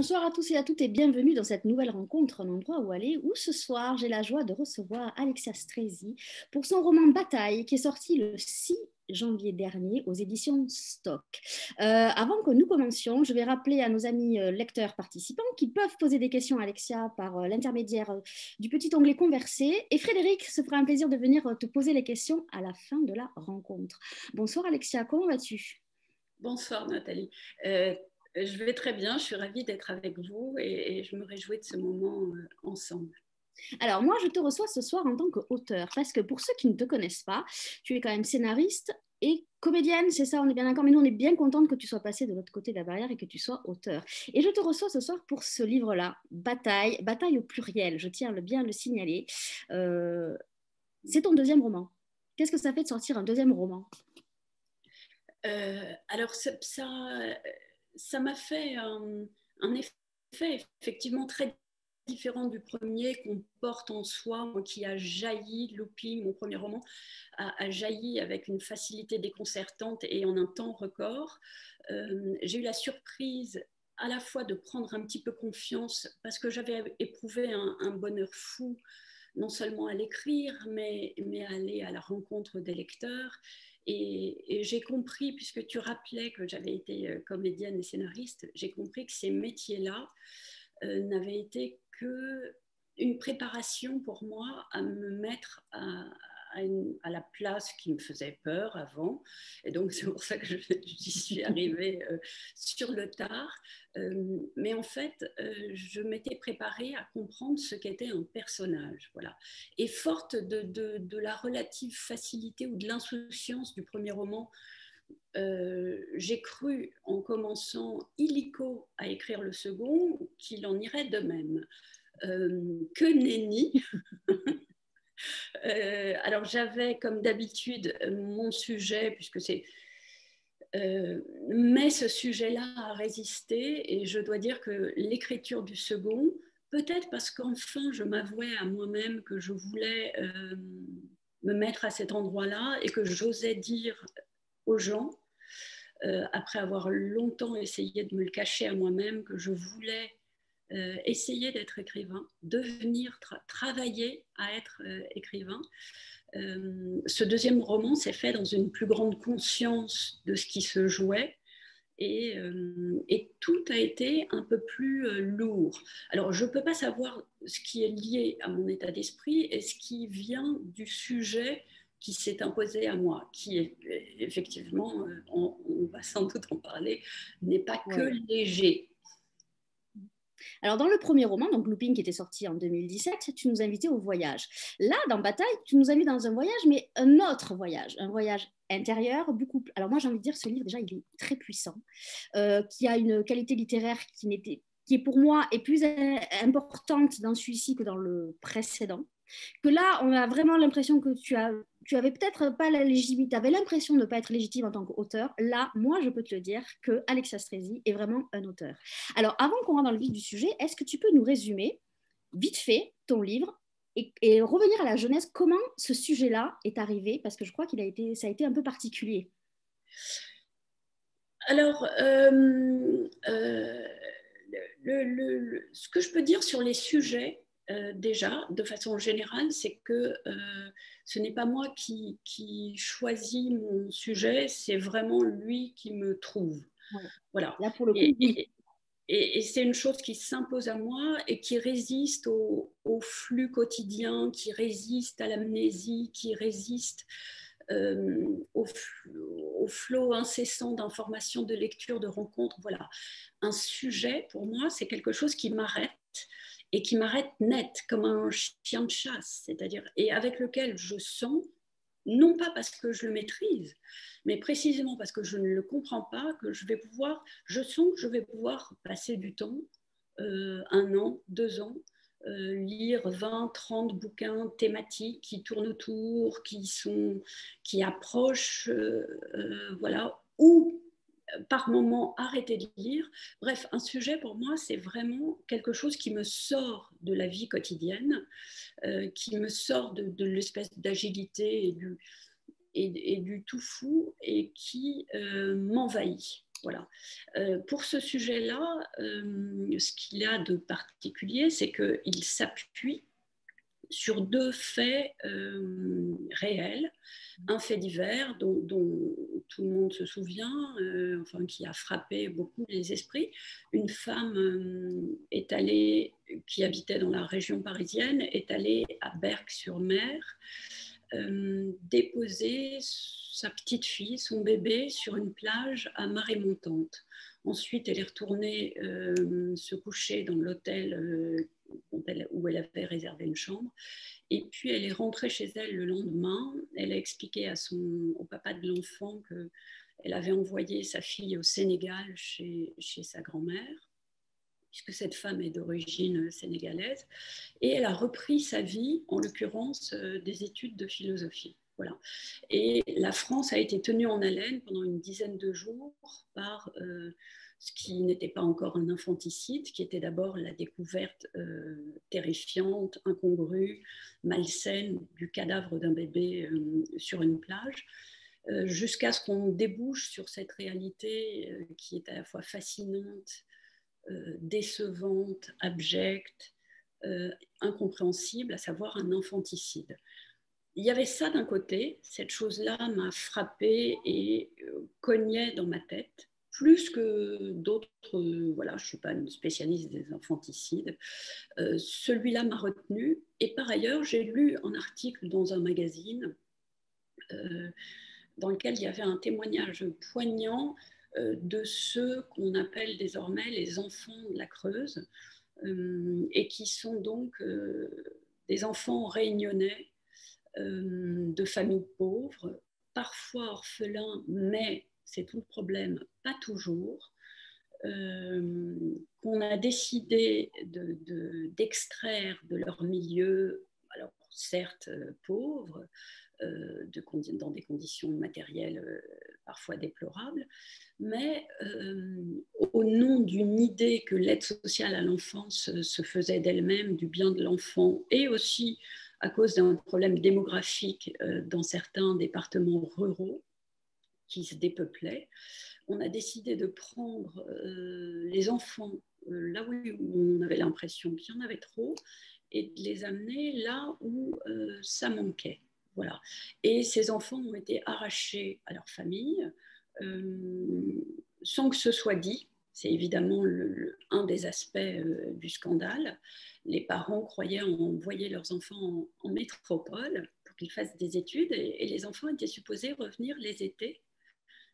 Bonsoir à tous et à toutes et bienvenue dans cette nouvelle rencontre, un endroit où aller, où ce soir j'ai la joie de recevoir Alexia Strezzi pour son roman Bataille qui est sorti le 6 janvier dernier aux éditions Stock. Avant que nous commencions, je vais rappeler à nos amis lecteurs participants qu'ils peuvent poser des questions à Alexia par l'intermédiaire du petit onglet Converser et Frédéric se fera un plaisir de venir te poser les questions à la fin de la rencontre. Bonsoir Alexia, comment vas-tu? Bonsoir Nathalie. Je vais très bien, je suis ravie d'être avec vous et je me réjouis de ce moment ensemble. Alors moi, je te reçois ce soir en tant qu'auteur, parce que pour ceux qui ne te connaissent pas, tu es quand même scénariste et comédienne, c'est ça, on est bien d'accord, mais nous on est bien contente que tu sois passée de l'autre côté de la barrière et que tu sois auteur. Et je te reçois ce soir pour ce livre-là, Bataille, Bataille au pluriel, je tiens bien à le signaler. Euh, c'est ton deuxième roman. Qu'est-ce que ça fait de sortir un deuxième roman? Alors ça m'a fait un effet effectivement très différent du premier qu'on porte en soi, qui a jailli, Looping, mon premier roman, a jailli avec une facilité déconcertante et en un temps record. J'ai eu la surprise à la fois de prendre un petit peu confiance parce que j'avais éprouvé un bonheur fou, non seulement à l'écrire, mais à aller à la rencontre des lecteurs. Et j'ai compris, puisque tu rappelais que j'avais été comédienne et scénariste, j'ai compris que ces métiers-là n'avaient été qu'une préparation pour moi à me mettre à la place qui me faisait peur avant. Et donc, c'est pour ça que j'y suis arrivée sur le tard. Mais en fait, je m'étais préparée à comprendre ce qu'était un personnage. Voilà. Et forte de la relative facilité ou de l'insouciance du premier roman, j'ai cru, en commençant illico à écrire le second, qu'il en irait de même. Que nenni. Alors j'avais, comme d'habitude, mon sujet, puisque c'est... mais ce sujet-là a résisté et je dois dire que l'écriture du second, peut-être parce qu'enfin je m'avouais à moi-même que je voulais me mettre à cet endroit-là et que j'osais dire aux gens, après avoir longtemps essayé de me le cacher à moi-même, que je voulais essayer d'être écrivain, devenir, travailler à être écrivain. Ce deuxième roman s'est fait dans une plus grande conscience de ce qui se jouait et tout a été un peu plus lourd. Alors, je ne peux pas savoir ce qui est lié à mon état d'esprit et ce qui vient du sujet qui s'est imposé à moi, qui est effectivement, on va sans doute en parler, n'est pas que léger. Alors, dans le premier roman, donc Looping, qui était sorti en 2017, tu nous invitais au voyage. Là, dans Bataille, tu nous as mis dans un voyage, mais un autre voyage, un voyage intérieur, beaucoup. Alors moi, j'ai envie de dire, ce livre, déjà, il est très puissant, qui a une qualité littéraire qui est pour moi est plus importante dans celui-ci que dans le précédent. Que là, on a vraiment l'impression que tu avais peut-être pas la légitimité, tu avais l'impression de ne pas être légitime en tant qu'auteur. Là, moi, je peux te le dire que Alexia Strezzi est vraiment un auteur. Alors, avant qu'on rentre dans le vif du sujet, est-ce que tu peux nous résumer, vite fait, ton livre et revenir à la jeunesse, comment ce sujet-là est arrivé? Parce que je crois ça a été un peu particulier. Alors, ce que je peux dire sur les sujets, déjà, de façon générale, c'est que ce n'est pas moi qui choisis mon sujet, c'est vraiment lui qui me trouve. Ouais. Voilà. Là, pour le coup, oui. Et c'est une chose qui s'impose à moi et qui résiste au flux quotidien, qui résiste à l'amnésie, qui résiste au flot incessant d'informations, de lectures, de rencontres. Voilà. Un sujet, pour moi, c'est quelque chose qui m'arrête et qui m'arrête net, comme un chien de chasse, c'est-à-dire, et avec lequel je sens, non pas parce que je le maîtrise, mais précisément parce que je ne le comprends pas, que je sens que je vais pouvoir passer du temps, 1 an, 2 ans, lire 20, 30 bouquins thématiques qui tournent autour, qui approchent, voilà, ou par moment arrêter de lire. Bref, un sujet pour moi, c'est vraiment quelque chose qui me sort de la vie quotidienne, qui me sort de l'espèce d'agilité et du tout fou et qui m'envahit. Voilà. Pour ce sujet-là, ce qu'il a de particulier, c'est qu'il s'appuie sur deux faits réels. Un fait divers dont tout le monde se souvient, enfin, qui a frappé beaucoup les esprits. Une femme est allée, qui habitait dans la région parisienne, est allée à Berck-sur-Mer déposer sa petite fille, son bébé, sur une plage à marée montante. Ensuite, elle est retournée se coucher dans l'hôtel où elle avait réservé une chambre. Et puis, elle est rentrée chez elle le lendemain. Elle a expliqué au papa de l'enfant qu'elle avait envoyé sa fille au Sénégal chez sa grand-mère, puisque cette femme est d'origine sénégalaise. Et elle a repris sa vie, en l'occurrence des études de philosophie. Voilà. Et la France a été tenue en haleine pendant une dizaine de jours par ce qui n'était pas encore un infanticide, qui était d'abord la découverte terrifiante, incongrue, malsaine du cadavre d'un bébé sur une plage, jusqu'à ce qu'on débouche sur cette réalité qui est à la fois fascinante, décevante, abjecte, incompréhensible, à savoir un infanticide. Il y avait ça d'un côté, cette chose-là m'a frappée et cognait dans ma tête, plus que d'autres, voilà, je ne suis pas une spécialiste des infanticides, celui-là m'a retenue. Et par ailleurs, j'ai lu un article dans un magazine dans lequel il y avait un témoignage poignant de ceux qu'on appelle désormais les enfants de la Creuse, et qui sont donc des enfants réunionnais de familles pauvres, parfois orphelins, mais c'est tout le problème, pas toujours, qu'on a décidé d'extraire de leur milieu, alors certes pauvres, dans des conditions matérielles parfois déplorables, mais au nom d'une idée que l'aide sociale à l'enfance se faisait d'elle-même, du bien de l'enfant, et aussi à cause d'un problème démographique dans certains départements ruraux qui se dépeuplaient, on a décidé de prendre les enfants là où on avait l'impression qu'il y en avait trop et de les amener là où ça manquait. Voilà. Et ces enfants ont été arrachés à leur famille sans que ce soit dit. C'est évidemment un des aspects du scandale. Les parents croyaient envoyer leurs enfants en métropole pour qu'ils fassent des études et les enfants étaient supposés revenir les étés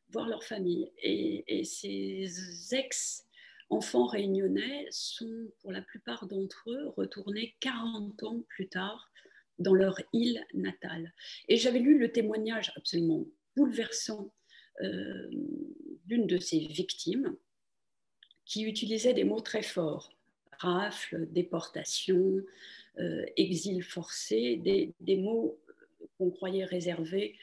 voir leur famille. Et ces ex-enfants réunionnais sont, pour la plupart d'entre eux, retournés 40 ans plus tard dans leur île natale. Et j'avais lu le témoignage absolument bouleversant d'une de ces victimes qui utilisait des mots très forts. Rafle, déportation, exil forcé, des mots qu'on croyait réservés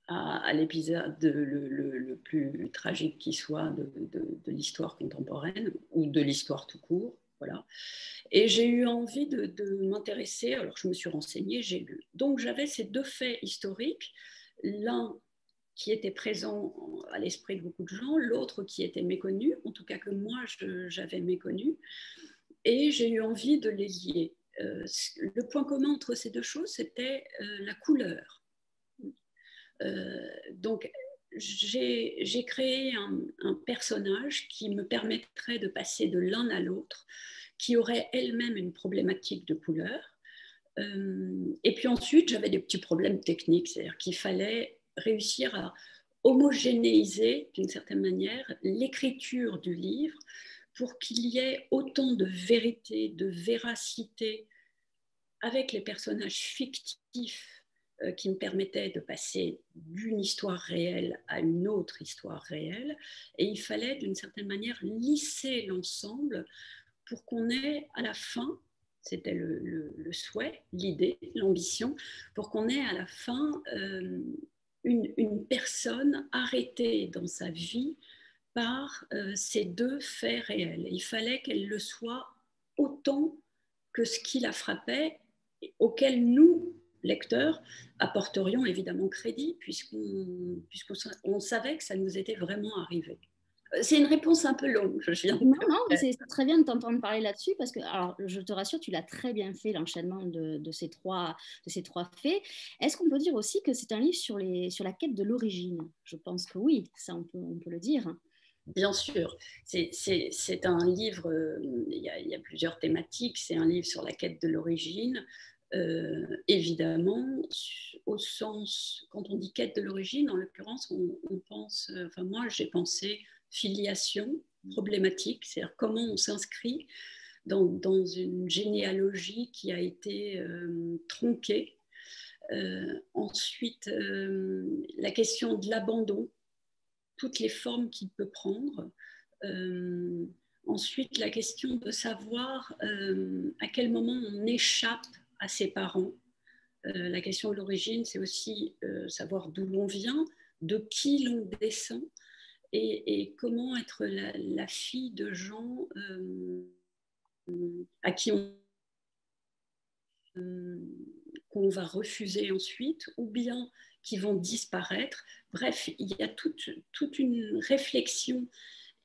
à l'épisode le plus tragique qui soit de l'histoire contemporaine ou de l'histoire tout court. Voilà. Et j'ai eu envie de m'intéresser, alors je me suis renseignée, j'ai lu. Donc j'avais ces deux faits historiques, l'un qui était présent à l'esprit de beaucoup de gens, l'autre qui était méconnu, en tout cas que moi j'avais méconnu, et j'ai eu envie de les lier. Le point commun entre ces deux choses, c'était la couleur. Donc, j'ai créé un personnage qui me permettrait de passer de l'un à l'autre, qui aurait elle-même une problématique de couleur. Et puis ensuite, j'avais des petits problèmes techniques, c'est-à-dire qu'il fallait réussir à homogénéiser, d'une certaine manière, l'écriture du livre pour qu'il y ait autant de vérité, de véracité avec les personnages fictifs qui me permettait de passer d'une histoire réelle à une autre histoire réelle. Et il fallait, d'une certaine manière, lisser l'ensemble pour qu'on ait à la fin, c'était le souhait, l'idée, l'ambition, pour qu'on ait à la fin une personne arrêtée dans sa vie par ces deux faits réels. Il fallait qu'elle le soit autant que ce qui la frappait, auquel nous, lecteurs apporterions évidemment crédit, puisqu'on savait que ça nous était vraiment arrivé. C'est une réponse un peu longue, je viens de Non, non, mais c'est très bien de t'entendre parler là-dessus parce que, alors, je te rassure, tu l'as très bien fait, l'enchaînement de ces trois faits. Est-ce qu'on peut dire aussi que c'est un livre sur la quête de l'origine? Je pense que oui, ça on peut le dire. Bien sûr, c'est un livre, il y a plusieurs thématiques, c'est un livre sur la quête de l'origine, évidemment, au sens, quand on dit quête de l'origine, en l'occurrence, on pense, enfin moi j'ai pensé filiation problématique, c'est-à-dire comment on s'inscrit dans une généalogie qui a été tronquée. Ensuite, la question de l'abandon, toutes les formes qu'il peut prendre. Ensuite, la question de savoir à quel moment on échappe à ses parents. La question de l'origine, c'est aussi savoir d'où l'on vient, de qui l'on descend et comment être la fille de gens à qui qu'on va refuser ensuite, ou bien qui vont disparaître. Bref, il y a toute une réflexion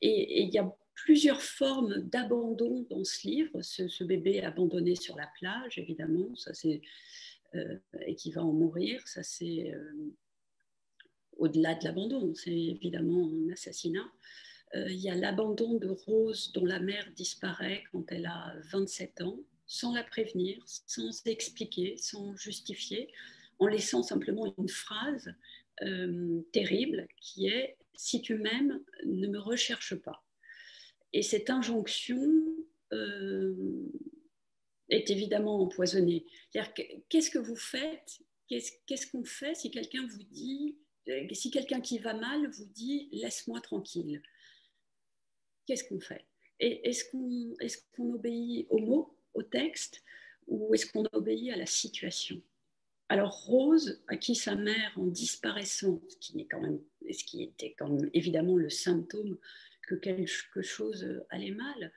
et il y a plusieurs formes d'abandon dans ce livre. Ce bébé abandonné sur la plage, évidemment, ça c'est et qui va en mourir, ça c'est au-delà de l'abandon, c'est évidemment un assassinat. Il y a l'abandon de Rose dont la mère disparaît quand elle a 27 ans, sans la prévenir, sans expliquer, sans justifier, en laissant simplement une phrase terrible qui est « Si tu m'aimes, ne me recherche pas ». Et cette injonction est évidemment empoisonnée. C'est-à-dire, qu'est-ce que vous faites? Qu'est-ce qu'on fait si quelqu'un vous dit, si quelqu'un qui va mal vous dit « laisse-moi tranquille ». Qu'est-ce qu'on fait? Et est-ce qu'on obéit aux mots, au texte, ou est-ce qu'on obéit à la situation? Alors Rose, à qui sa mère, en disparaissant, ce qui était quand même évidemment le symptôme que quelque chose allait mal,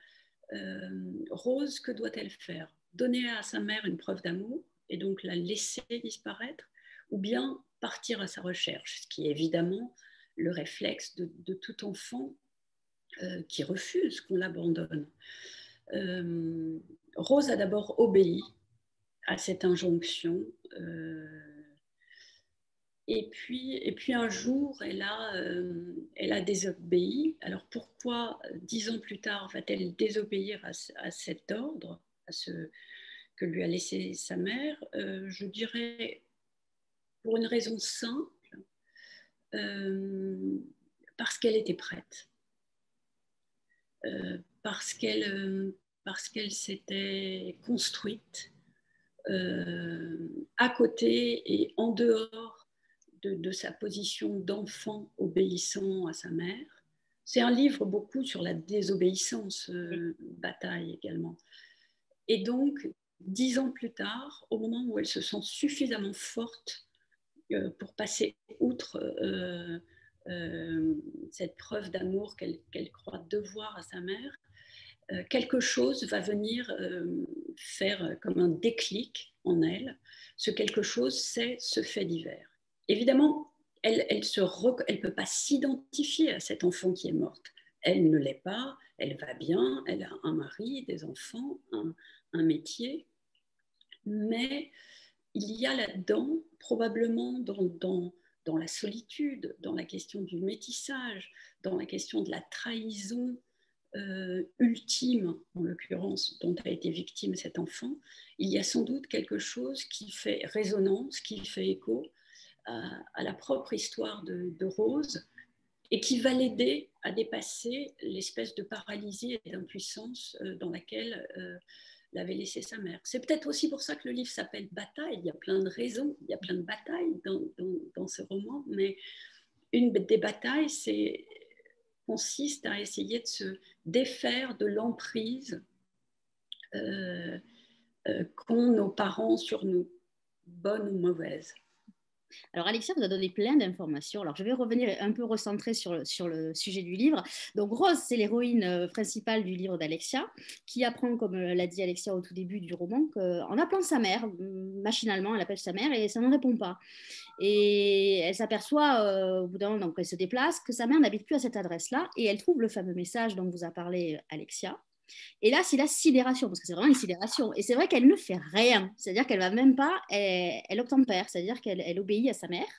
Rose, que doit-elle faire? Donner à sa mère une preuve d'amour et donc la laisser disparaître, ou bien partir à sa recherche, ce qui est évidemment le réflexe de tout enfant qui refuse qu'on l'abandonne. Rose a d'abord obéi à cette injonction. Et puis un jour, elle a désobéi. Alors pourquoi, 10 ans plus tard, va-t-elle désobéir à cet ordre, à ce que lui a laissé sa mère? Je dirais pour une raison simple, parce qu'elle était prête. Parce qu'elle s'était construite à côté et en dehors de sa position d'enfant obéissant à sa mère. C'est un livre beaucoup sur la désobéissance, Bataille également. Et donc, 10 ans plus tard, au moment où elle se sent suffisamment forte pour passer outre cette preuve d'amour qu'elle croit devoir à sa mère, quelque chose va venir faire comme un déclic en elle. Ce quelque chose, c'est ce fait divers. Évidemment, elle ne peut pas s'identifier à cet enfant qui est morte. Elle ne l'est pas, elle va bien, elle a un mari, des enfants, un métier, mais il y a là-dedans, probablement dans la solitude, dans la question du métissage, dans la question de la trahison ultime, en l'occurrence, dont a été victime cet enfant, il y a sans doute quelque chose qui fait résonance, qui fait écho à la propre histoire de Rose et qui va l'aider à dépasser l'espèce de paralysie et d'impuissance dans laquelle l'avait laissé sa mère. C'est peut-être aussi pour ça que le livre s'appelle Bataille. Il y a plein de raisons, il y a plein de batailles dans ce roman, mais une des batailles, consiste à essayer de se défaire de l'emprise qu'ont nos parents sur nous, bonne ou mauvaise. Alors, Alexia vous a donné plein d'informations. Alors, je vais revenir un peu recentrer sur le sujet du livre. Donc, Rose, c'est l'héroïne principale du livre d'Alexia, qui apprend, comme l'a dit Alexia au tout début du roman, qu'en appelant sa mère, machinalement, elle appelle sa mère et ça ne répond pas. Et elle s'aperçoit, au bout d'un moment, donc elle se déplace, que sa mère n'habite plus à cette adresse-là et elle trouve le fameux message dont vous a parlé Alexia. Et là, c'est la sidération, parce que c'est vraiment une sidération. Et c'est vrai qu'elle ne fait rien. C'est-à-dire qu'elle va même pas, elle obtempère, c'est-à-dire qu'elle obéit à sa mère.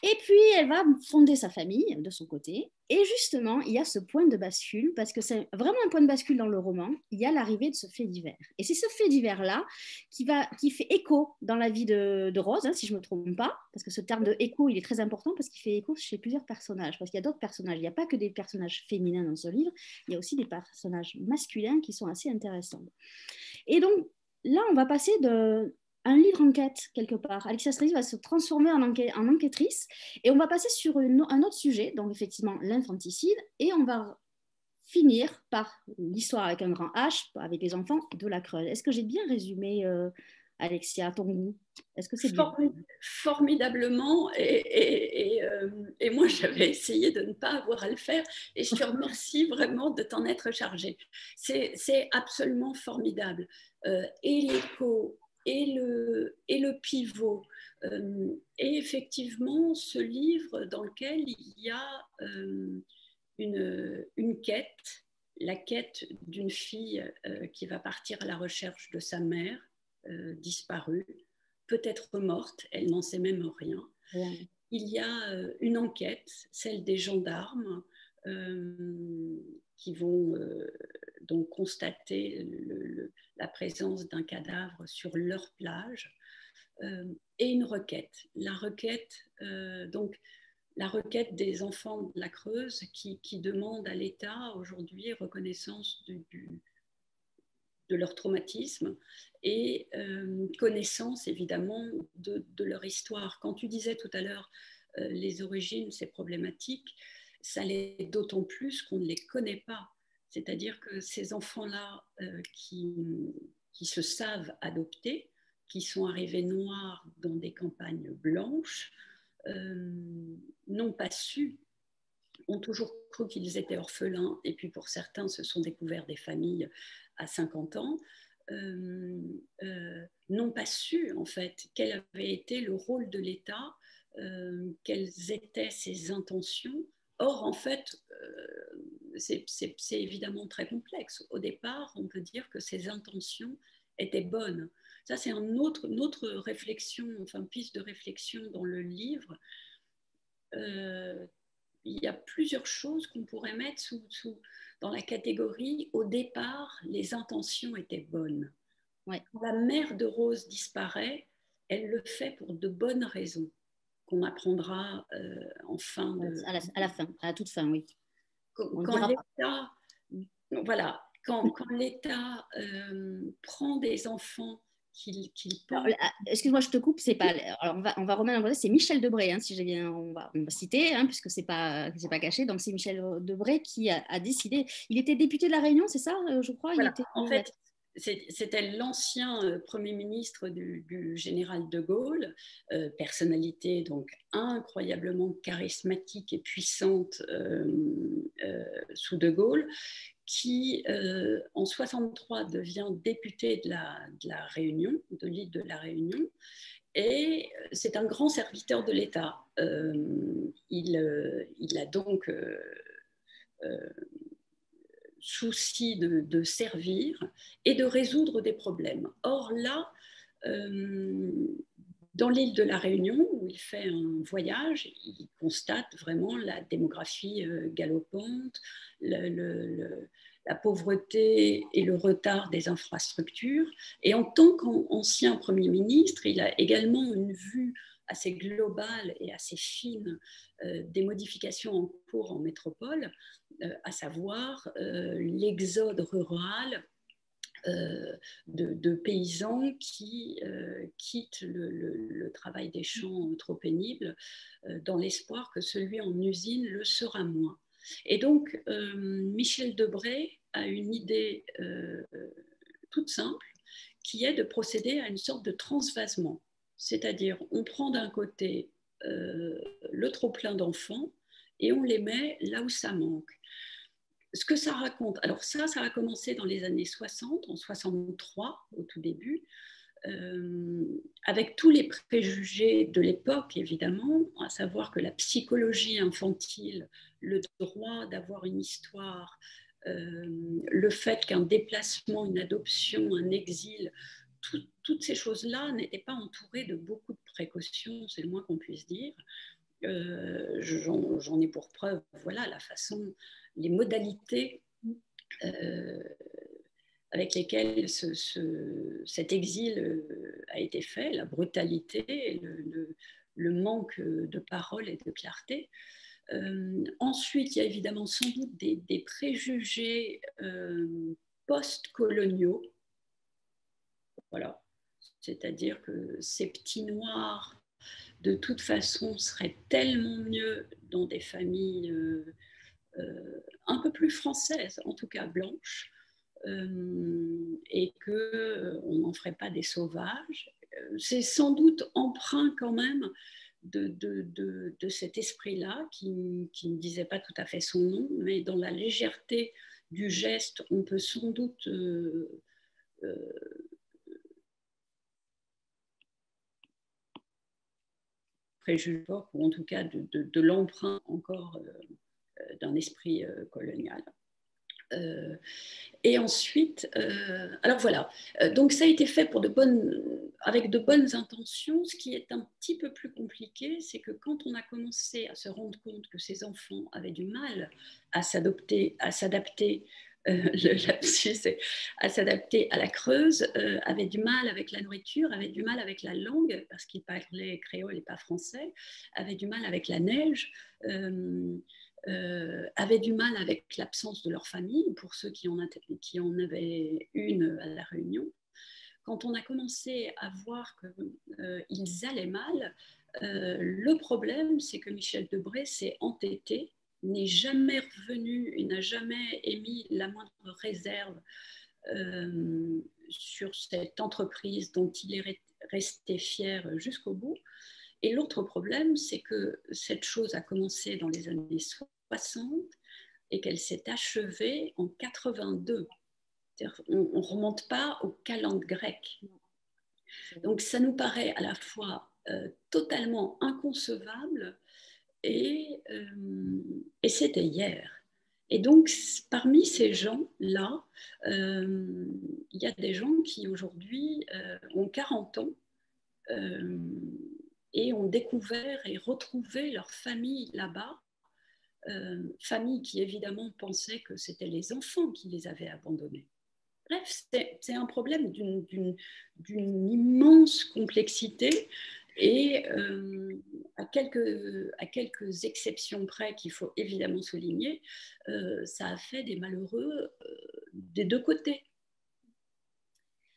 Et puis, elle va fonder sa famille de son côté. Et justement, il y a ce point de bascule, parce que c'est vraiment un point de bascule dans le roman. Il y a l'arrivée de ce fait divers. Et c'est ce fait divers-là qui fait écho dans la vie de Rose, hein, si je ne me trompe pas, parce que ce terme de écho, il est très important, parce qu'il fait écho chez plusieurs personnages. Parce qu'il y a d'autres personnages. Il n'y a pas que des personnages féminins dans ce livre, il y a aussi des personnages masculins qui sont assez intéressants. Et donc, là, on va passer de un livre enquête quelque part. Alexia Streltsy va se transformer en enquêtrice et on va passer sur un autre sujet, donc effectivement l'infanticide, et on va finir par l'histoire avec un grand H, avec les enfants de la Creuse. Est-ce que j'ai bien résumé, Alexia, à ton goût? Est-ce que c'est bien? Formidablement, et moi j'avais essayé de ne pas avoir à le faire, et je te remercie vraiment de t'en être chargée. C'est absolument formidable. Et l'écho, et le pivot, et effectivement ce livre dans lequel il y a une quête, la quête d'une fille qui va partir à la recherche de sa mère disparue, peut-être morte, elle n'en sait même rien. Rien. Il y a une enquête, celle des gendarmes, qui vont donc constater la présence d'un cadavre sur leur plage, et une requête. La requête, la requête des enfants de la Creuse qui demandent à l'État aujourd'hui reconnaissance de leur traumatisme et connaissance évidemment de leur histoire. Quand tu disais tout à l'heure les origines, c'est problématique, ça l'est d'autant plus qu'on ne les connaît pas. C'est-à-dire que ces enfants-là qui se savent adoptés, qui sont arrivés noirs dans des campagnes blanches, n'ont pas su, ont toujours cru qu'ils étaient orphelins, et puis pour certains se sont découverts des familles à 50 ans, n'ont pas su en fait quel avait été le rôle de l'État, quelles étaient ses intentions. Or, en fait, c'est évidemment très complexe. Au départ, on peut dire que ses intentions étaient bonnes. Ça, c'est une autre réflexion, enfin piste de réflexion dans le livre. Il y a plusieurs choses qu'on pourrait mettre dans la catégorie au départ, les intentions étaient bonnes. Ouais. Quand la mère de Rose disparaît, elle le fait pour de bonnes raisons, qu'on apprendra en fin de... À la fin, à la toute fin, oui. Quand l'État, voilà, quand l'État prend des enfants qu'il pense... Excuse-moi, je te coupe, c'est pas. Alors on va remettre en contexte, c'est Michel Debré, hein, si j'ai bien, on va citer, hein, puisque c'est pas caché. Donc c'est Michel Debré qui a décidé. Il était député de la Réunion, c'est ça, je crois. Voilà. Il était. En fait, c'était l'ancien Premier ministre du général de Gaulle, personnalité donc incroyablement charismatique et puissante sous de Gaulle, qui en 63 devient député de la Réunion, de l'île de la Réunion, et c'est un grand serviteur de l'État. Il a donc souci de servir et de résoudre des problèmes. Or là, dans l'île de la Réunion, où il fait un voyage, il constate vraiment la démographie galopante, la pauvreté et le retard des infrastructures. Et en tant qu'ancien Premier ministre, il a également une vue assez globale et assez fine des modifications en cours en métropole, à savoir l'exode rural de paysans qui quittent le travail des champs trop pénible dans l'espoir que celui en usine le sera moins. Et donc, Michel Debré a une idée toute simple qui est de procéder à une sorte de transvasement. C'est-à-dire, on prend d'un côté le trop-plein d'enfants et on les met là où ça manque. Ce que ça raconte, alors ça a commencé dans les années 60, en 63 au tout début, avec tous les préjugés de l'époque, évidemment, à savoir que la psychologie infantile, le droit d'avoir une histoire, le fait qu'un déplacement, une adoption, un exil, toutes ces choses-là n'étaient pas entourées de beaucoup de précautions, c'est le moins qu'on puisse dire. J'en ai pour preuve, voilà, la façon, les modalités avec lesquelles cet exil a été fait, la brutalité, le manque de parole et de clarté. Ensuite, il y a évidemment sans doute des préjugés post-coloniaux. Voilà. C'est-à-dire que ces petits noirs, de toute façon, seraient tellement mieux dans des familles un peu plus françaises, en tout cas blanches, et qu'on n'en ferait pas des sauvages. C'est sans doute empreint quand même de cet esprit-là qui ne disait pas tout à fait son nom, mais dans la légèreté du geste, on peut sans doute préjuger, ou en tout cas de l'emprunt encore d'un esprit colonial. Et ensuite, alors voilà, donc ça a été fait avec de bonnes intentions. Ce qui est un petit peu plus compliqué, c'est que quand on a commencé à se rendre compte que ces enfants avaient du mal à s'adapter, le lapsus, c'est à s'adapter à la Creuse, avaient du mal avec la nourriture, avaient du mal avec la langue, parce qu'ils parlaient créole et pas français, avaient du mal avec la neige, avaient du mal avec l'absence de leur famille, pour ceux qui en avaient une à la Réunion. Quand on a commencé à voir qu'ils allaient mal, le problème, c'est que Michel Debré s'est entêté, n'est jamais revenu et n'a jamais émis la moindre réserve sur cette entreprise dont il est resté fier jusqu'au bout. Et l'autre problème, c'est que cette chose a commencé dans les années 60 et qu'elle s'est achevée en 82. On ne remonte pas au calende grec. Donc ça nous paraît à la fois totalement inconcevable et c'était hier. Et donc, parmi ces gens-là, il y a des gens qui aujourd'hui ont 40 ans et ont découvert et retrouvé leur famille là-bas, famille qui évidemment pensait que c'était les enfants qui les avaient abandonnés. Bref, c'est un problème d'une immense complexité et à quelques exceptions près qu'il faut évidemment souligner, ça a fait des malheureux des deux côtés.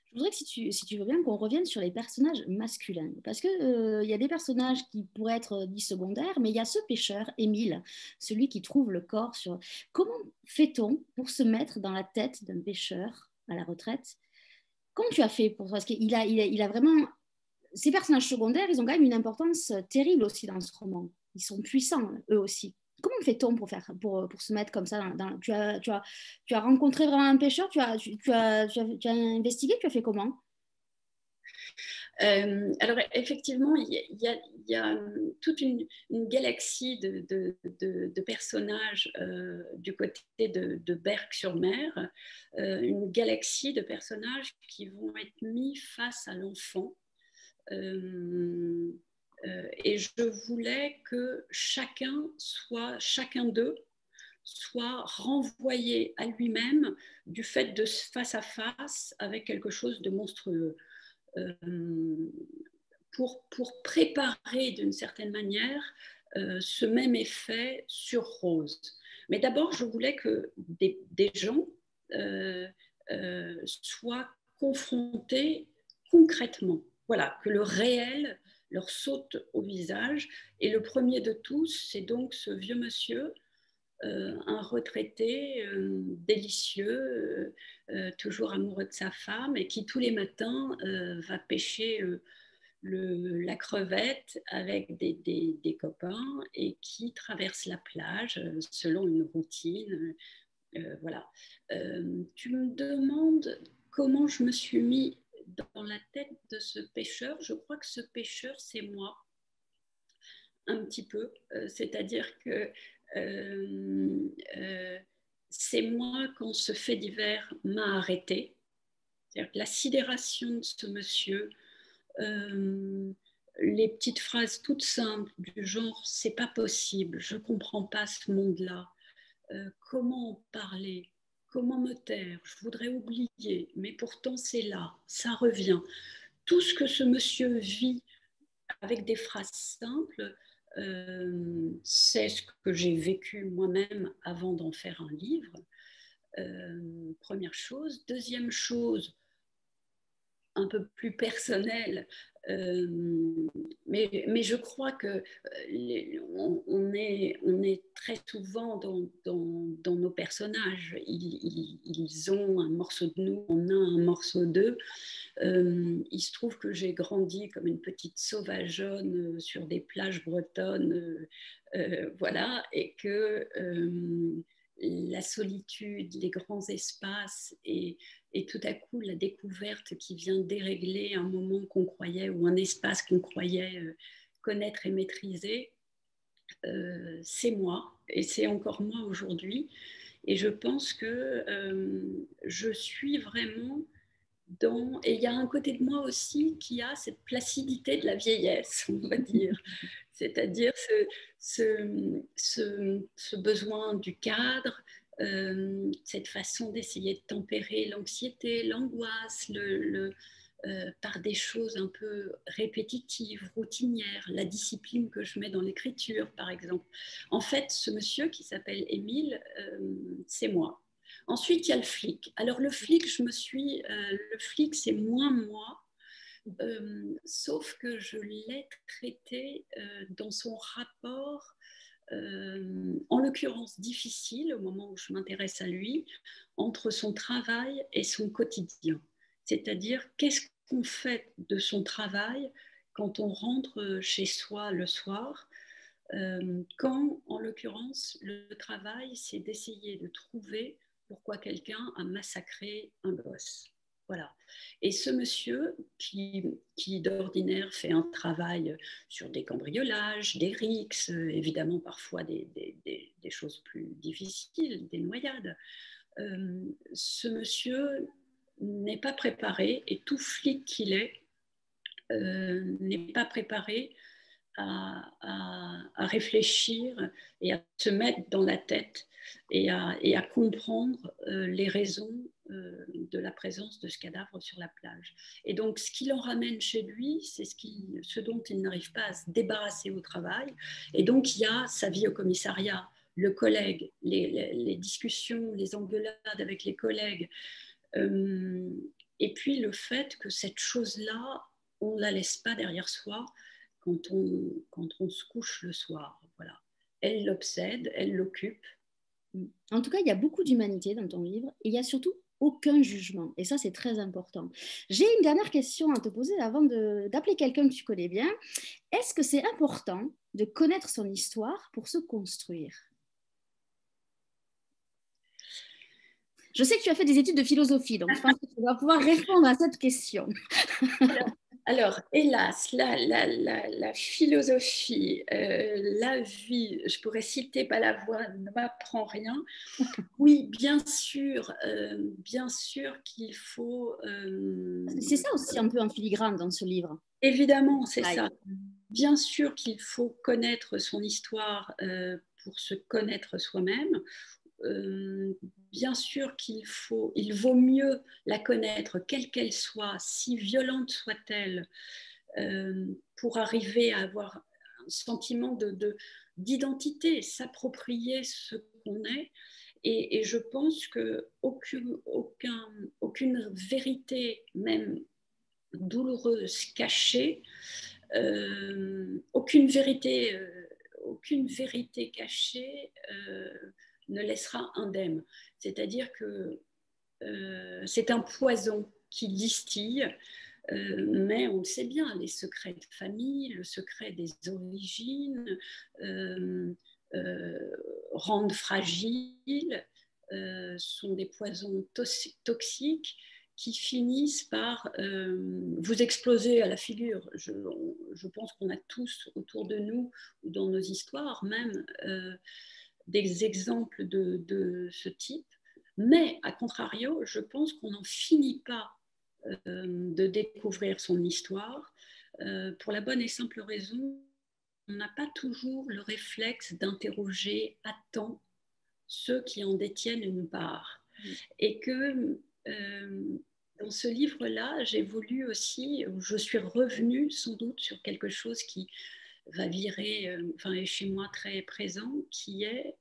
Je voudrais que si tu veux bien qu'on revienne sur les personnages masculins. Parce qu'il y a des personnages qui pourraient être dits secondaires, mais il y a ce pêcheur, Émile, celui qui trouve le corps sur... Comment fait-on pour se mettre dans la tête d'un pêcheur à la retraite? Comment tu as fait pour ça? Parce qu'il a vraiment... Ces personnages secondaires, ils ont quand même une importance terrible aussi dans ce roman. Ils sont puissants, eux aussi. Comment fait-on pour se mettre comme ça tu as rencontré vraiment un pêcheur, tu as investigué, tu as fait comment? Alors effectivement, il y a toute une galaxie de personnages du côté de Berck-sur-Mer, une galaxie de personnages qui vont être mis face à l'enfant. Et je voulais que chacun d'eux soit renvoyé à lui-même du fait de face à face avec quelque chose de monstrueux. Pour préparer d'une certaine manière ce même effet sur Rose. Mais d'abord, je voulais que des gens soient confrontés concrètement. Voilà, que le réel leur saute au visage. Et le premier de tous, c'est donc ce vieux monsieur, un retraité délicieux, toujours amoureux de sa femme et qui tous les matins va pêcher la crevette avec des copains et qui traverse la plage selon une routine. Voilà. Tu me demandes comment je me suis mis dans la tête de ce pêcheur. Je crois que ce pêcheur, c'est moi, un petit peu. C'est-à-dire que c'est moi quand ce fait divers m'a arrêtée. C'est-à-dire que la sidération de ce monsieur, les petites phrases toutes simples du genre c'est pas possible, je comprends pas ce monde-là, comment en parler, comment me taire, je voudrais oublier, mais pourtant c'est là, ça revient. Tout ce que ce monsieur vit avec des phrases simples, c'est ce que j'ai vécu moi-même avant d'en faire un livre. Première chose. Deuxième chose, un peu plus personnelle, mais je crois que on est très souvent dans nos personnages. Ils ont un morceau de nous, on a un morceau d'eux. Il se trouve que j'ai grandi comme une petite sauvageonne sur des plages bretonnes, voilà, et que la solitude, les grands espaces et tout à coup la découverte qui vient dérégler un moment qu'on croyait ou un espace qu'on croyait connaître et maîtriser, c'est moi et c'est encore moi aujourd'hui. Et je pense que je suis vraiment dans... Et il y a un côté de moi aussi qui a cette placidité de la vieillesse, on va dire. C'est-à-dire ce besoin du cadre, cette façon d'essayer de tempérer l'anxiété, l'angoisse, par des choses un peu répétitives, routinières, la discipline que je mets dans l'écriture, par exemple. En fait, ce monsieur qui s'appelle Émile, c'est moi. Ensuite, il y a le flic. Alors, le flic, le flic, c'est moins moi, sauf que je l'ai traité dans son rapport, en l'occurrence difficile, au moment où je m'intéresse à lui, entre son travail et son quotidien. C'est-à-dire, qu'est-ce qu'on fait de son travail quand on rentre chez soi le soir, quand, en l'occurrence, le travail, c'est d'essayer de trouver pourquoi quelqu'un a massacré un gosse. Voilà. Et ce monsieur, qui d'ordinaire fait un travail sur des cambriolages, des rixes, évidemment parfois des choses plus difficiles, des noyades, ce monsieur n'est pas préparé, et tout flic qu'il est, n'est pas préparé à réfléchir et à se mettre dans la tête et à comprendre les raisons de la présence de ce cadavre sur la plage. Et donc, ce qui l'en ramène chez lui, c'est ce dont il n'arrive pas à se débarrasser au travail. Et donc, il y a sa vie au commissariat, le collègue, les discussions, les engueulades avec les collègues. Et puis, le fait que cette chose-là, on ne la laisse pas derrière soi quand on se couche le soir. Voilà. Elle l'obsède, elle l'occupe. En tout cas, il y a beaucoup d'humanité dans ton livre et il y a surtout aucun jugement. Et ça, c'est très important. J'ai une dernière question à te poser avant d'appeler quelqu'un que tu connais bien. Est-ce que c'est important de connaître son histoire pour se construire? Je sais que tu as fait des études de philosophie, donc je pense que tu vas pouvoir répondre à cette question. Alors, hélas, la philosophie, la vie, je pourrais citer Balavoine, ne m'apprend rien. Oui, bien sûr qu'il faut... C'est ça aussi un peu en filigrane dans ce livre. Évidemment, c'est ça. Bien sûr qu'il faut connaître son histoire pour se connaître soi-même. Bien sûr il vaut mieux la connaître, quelle qu'elle soit, si violente soit-elle, pour arriver à avoir un sentiment d'identité, s'approprier ce qu'on est. Et je pense qu'aucune vérité, même douloureuse, cachée, aucune vérité cachée ne laissera indemne. C'est-à-dire que c'est un poison qui distille. Mais on le sait bien, les secrets de famille, le secret des origines rendent fragiles, sont des poisons toxiques qui finissent par vous exploser à la figure. Je pense qu'on a tous autour de nous, ou dans nos histoires même, des exemples de ce type. Mais, à contrario, je pense qu'on n'en finit pas de découvrir son histoire, pour la bonne et simple raison, on n'a pas toujours le réflexe d'interroger à temps ceux qui en détiennent une part. Et que dans ce livre-là, j'ai voulu aussi, je suis revenue sans doute sur quelque chose qui va virer, est chez moi très présent, qui est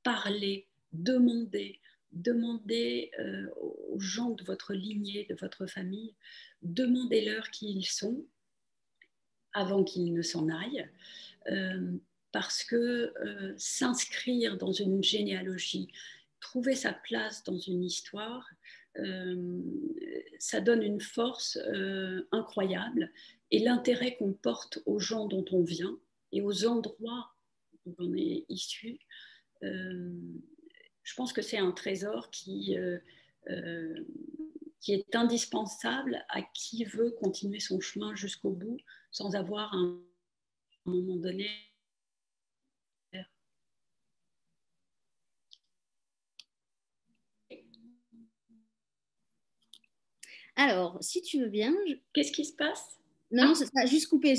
parler, demander aux gens de votre lignée, de votre famille, demandez-leur qui ils sont avant qu'ils ne s'en aillent, parce que s'inscrire dans une généalogie, trouver sa place dans une histoire, ça donne une force incroyable, et l'intérêt qu'on porte aux gens dont on vient et aux endroits dont on est issu, je pense que c'est un trésor qui est indispensable à qui veut continuer son chemin jusqu'au bout sans avoir à un moment donné. Alors, si tu veux bien... Qu'est-ce qui se passe? Non, ça a juste coupé.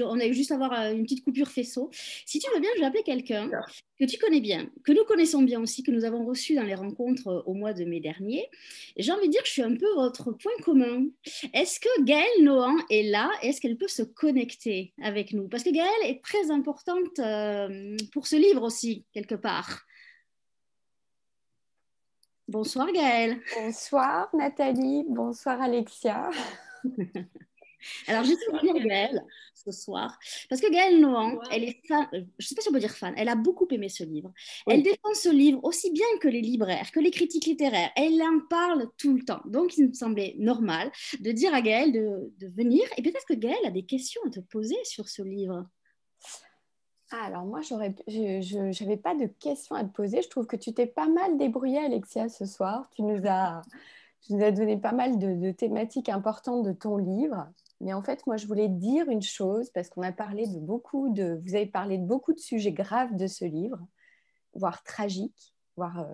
On a eu juste à avoir une petite coupure faisceau. Si tu veux bien, je vais appeler quelqu'un que tu connais bien, que nous connaissons bien aussi, que nous avons reçu dans les rencontres au mois de mai dernier. J'ai envie de dire que je suis un peu votre point commun. Est-ce que Gaëlle Nohan est là? Est-ce qu'elle peut se connecter avec nous? Parce que Gaëlle est très importante pour ce livre aussi, quelque part. Bonsoir Gaëlle. Bonsoir Nathalie, bonsoir Alexia. Alors, je suis dire Gaëlle ce soir, parce que Gaëlle Nohan, elle est fan, je ne sais pas si on peut dire fan, elle a beaucoup aimé ce livre. Oui. Elle défend ce livre aussi bien que les libraires, que les critiques littéraires. Elle en parle tout le temps. Donc, il me semblait normal de dire à Gaëlle de venir. Et peut-être que Gaëlle a des questions à te poser sur ce livre. Alors moi, je n'avais pas de questions à te poser. Je trouve que tu t'es pas mal débrouillée, Alexia, ce soir. Tu nous as donné pas mal de thématiques importantes de ton livre. Mais en fait, moi, je voulais te dire une chose, parce qu'on a parlé vous avez parlé de beaucoup de sujets graves de ce livre, voire tragiques, voire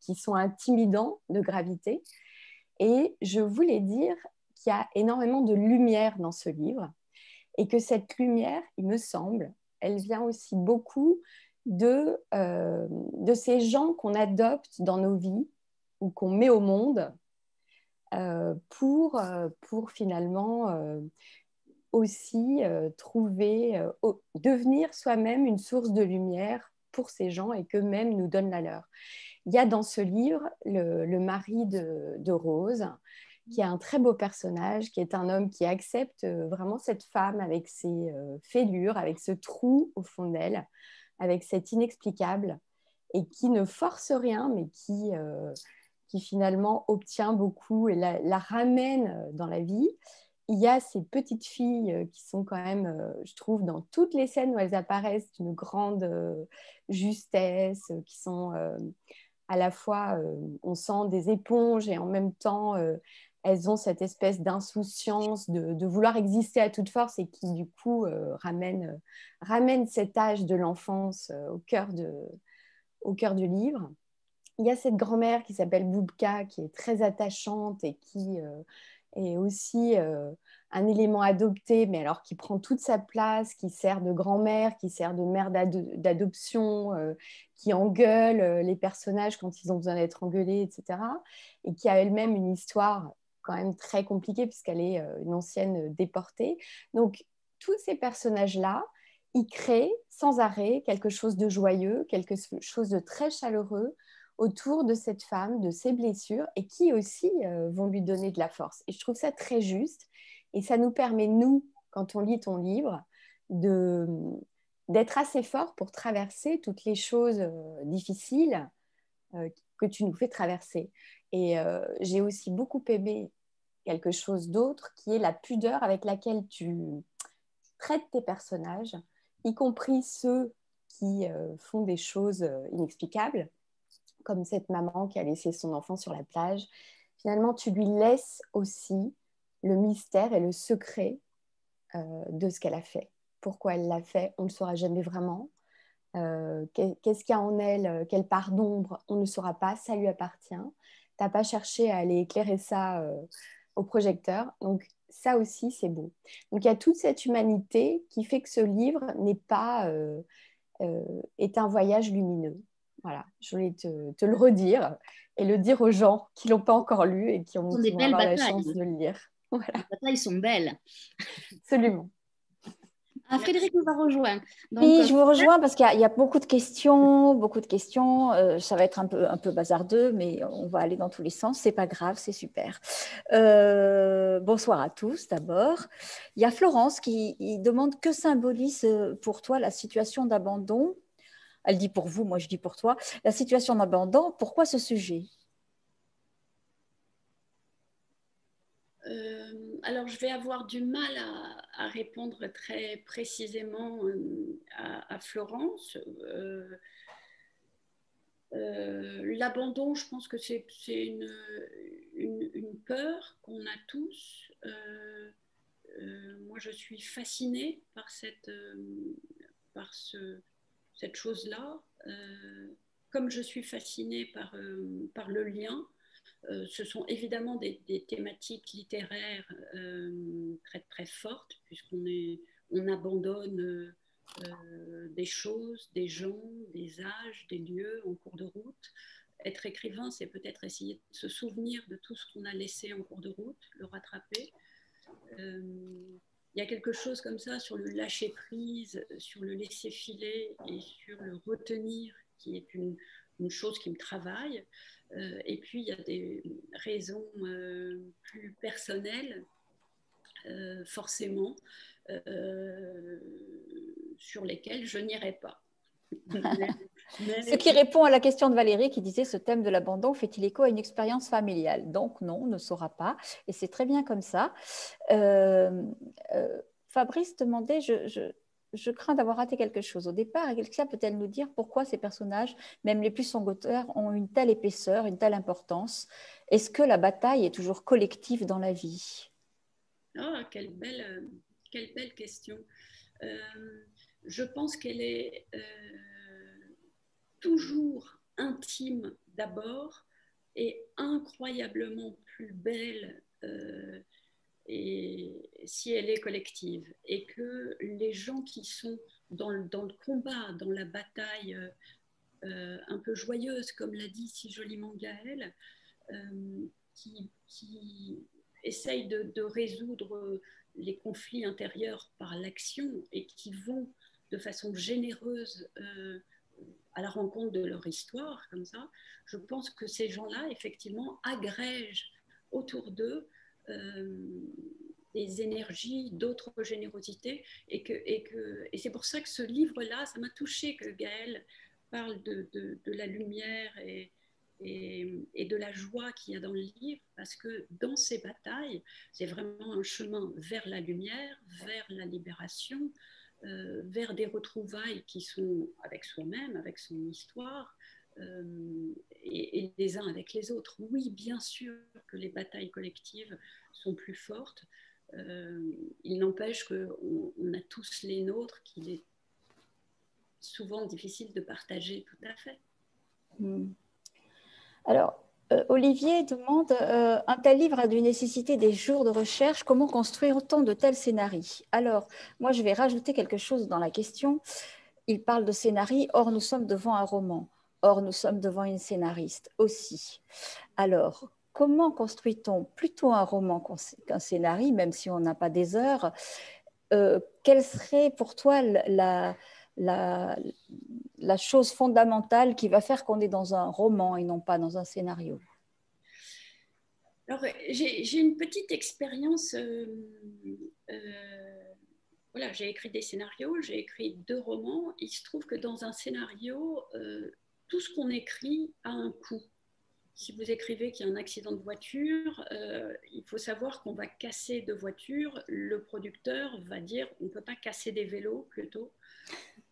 qui sont intimidants de gravité. Et je voulais dire qu'il y a énormément de lumière dans ce livre. Et que cette lumière, il me semble, elle vient aussi beaucoup de ces gens qu'on adopte dans nos vies ou qu'on met au monde pour finalement aussi devenir soi-même une source de lumière pour ces gens et qu'eux-mêmes nous donnent la leur. Il y a dans ce livre le mari de Rose, qui est un très beau personnage, qui est un homme qui accepte vraiment cette femme avec ses fêlures, avec ce trou au fond d'elle, avec cet inexplicable, et qui ne force rien, mais qui finalement obtient beaucoup et la ramène dans la vie. Il y a ces petites filles qui sont quand même, je trouve, dans toutes les scènes où elles apparaissent, d'une grande justesse, qui sont à la fois, on sent des éponges et en même temps, elles ont cette espèce d'insouciance de vouloir exister à toute force et qui, du coup, ramène cet âge de l'enfance au cœur du livre. Il y a cette grand-mère qui s'appelle Boubka, qui est très attachante et qui est aussi un élément adopté, mais alors qui prend toute sa place, qui sert de grand-mère, qui sert de mère d'adoption, qui engueule les personnages quand ils ont besoin d'être engueulés, etc. Et qui a elle-même une histoire quand même très compliquée puisqu'elle est une ancienne déportée. Donc, tous ces personnages-là, ils créent sans arrêt quelque chose de joyeux, quelque chose de très chaleureux autour de cette femme, de ses blessures, et qui aussi vont lui donner de la force. Et je trouve ça très juste, et ça nous permet, nous, quand on lit ton livre, d'être assez fort pour traverser toutes les choses difficiles que tu nous fais traverser. Et j'ai aussi beaucoup aimé quelque chose d'autre qui est la pudeur avec laquelle tu traites tes personnages, y compris ceux qui font des choses inexplicables, comme cette maman qui a laissé son enfant sur la plage. Finalement, tu lui laisses aussi le mystère et le secret de ce qu'elle a fait. Pourquoi elle l'a fait, on ne le saura jamais vraiment. Qu'est-ce qu'il y a en elle, quelle part d'ombre, on ne saura pas, ça lui appartient. Tu n'as pas cherché à aller éclairer ça au projecteur. Donc, ça aussi, c'est beau. Donc, il y a toute cette humanité qui fait que ce livre n'est pas... est un voyage lumineux. Voilà, je voulais te le redire et le dire aux gens qui ne l'ont pas encore lu et qui Ce sont qui des vont belles avoir la batailles. chance de le lire. Voilà, Les batailles sont belles. absolument. Ah, Frédéric nous a rejoint. Donc, Oui, je vous rejoins parce qu'il y a beaucoup de questions, beaucoup de questions. Ça va être un peu bazardeux, mais on va aller dans tous les sens. C'est pas grave, c'est super. Bonsoir à tous d'abord. Il y a Florence qui demande que symbolise pour toi la situation d'abandon. Elle dit pour vous, moi je dis pour toi. La situation d'abandon, pourquoi ce sujet? Alors, je vais avoir du mal à répondre très précisément à Florence. L'abandon, je pense que c'est une peur qu'on a tous. Moi, je suis fascinée par cette chose-là. Comme je suis fascinée par le lien, ce sont évidemment des thématiques littéraires très, très fortes, on abandonne des choses, des gens, des âges, des lieux en cours de route. Être écrivain, c'est peut-être essayer de se souvenir de tout ce qu'on a laissé en cours de route, le rattraper. Il y a quelque chose comme ça sur le lâcher-prise, sur le laisser-filer et sur le retenir, qui est une chose qui me travaille. Et puis, il y a des raisons plus personnelles, forcément, sur lesquelles je n'irai pas. Ce qui répond à la question de Valérie qui disait ce thème de l'abandon fait-il écho à une expérience familiale? Donc non, on ne saura pas et c'est très bien comme ça. Fabrice demandait, je crains d'avoir raté quelque chose. Au départ, Alexia peut-elle nous dire pourquoi ces personnages, même les plus sangloteurs, ont une telle épaisseur, une telle importance? Est-ce que la bataille est toujours collective dans la vie? Oh, quelle belle question. Je pense qu'elle est toujours intime d'abord et incroyablement plus belle et si elle est collective. Et que les gens qui sont dans le combat, dans la bataille un peu joyeuse, comme l'a dit si joliment Gaëlle, qui essayent de résoudre les conflits intérieurs par l'action et qui vont de façon généreuse à la rencontre de leur histoire, comme ça, je pense que ces gens-là, effectivement, agrègent autour d'eux des énergies, d'autres générosités, et c'est pour ça que ce livre-là, ça m'a touchée que Gaëlle parle de la lumière et de la joie qu'il y a dans le livre, parce que dans ces batailles, c'est vraiment un chemin vers la lumière, vers la libération, vers des retrouvailles qui sont avec soi-même, avec son histoire, et les uns avec les autres. Oui, bien sûr que les batailles collectives sont plus fortes. Il n'empêche qu'on a tous les nôtres qu'il est souvent difficile de partager tout à fait. Alors, Olivier demande, un tel livre a dû nécessiter des jours de recherche. Comment construire autant de tels scénarios? Alors, moi, je vais rajouter quelque chose dans la question. Il parle de scénarii, or nous sommes devant un roman. Or, nous sommes devant une scénariste aussi. Alors, comment construit-on plutôt un roman qu'un scénario, même si on n'a pas des heures? Quelle serait pour toi la chose fondamentale qui va faire qu'on est dans un roman et non pas dans un scénario? Alors, j'ai une petite expérience. Voilà, j'ai écrit des scénarios, j'ai écrit 2 romans. Il se trouve que dans un scénario, tout ce qu'on écrit a un coût. si vous écrivez qu'il y a un accident de voiture, il faut savoir qu'on va casser de voitures. Le producteur va dire on ne peut pas casser des vélos plutôt.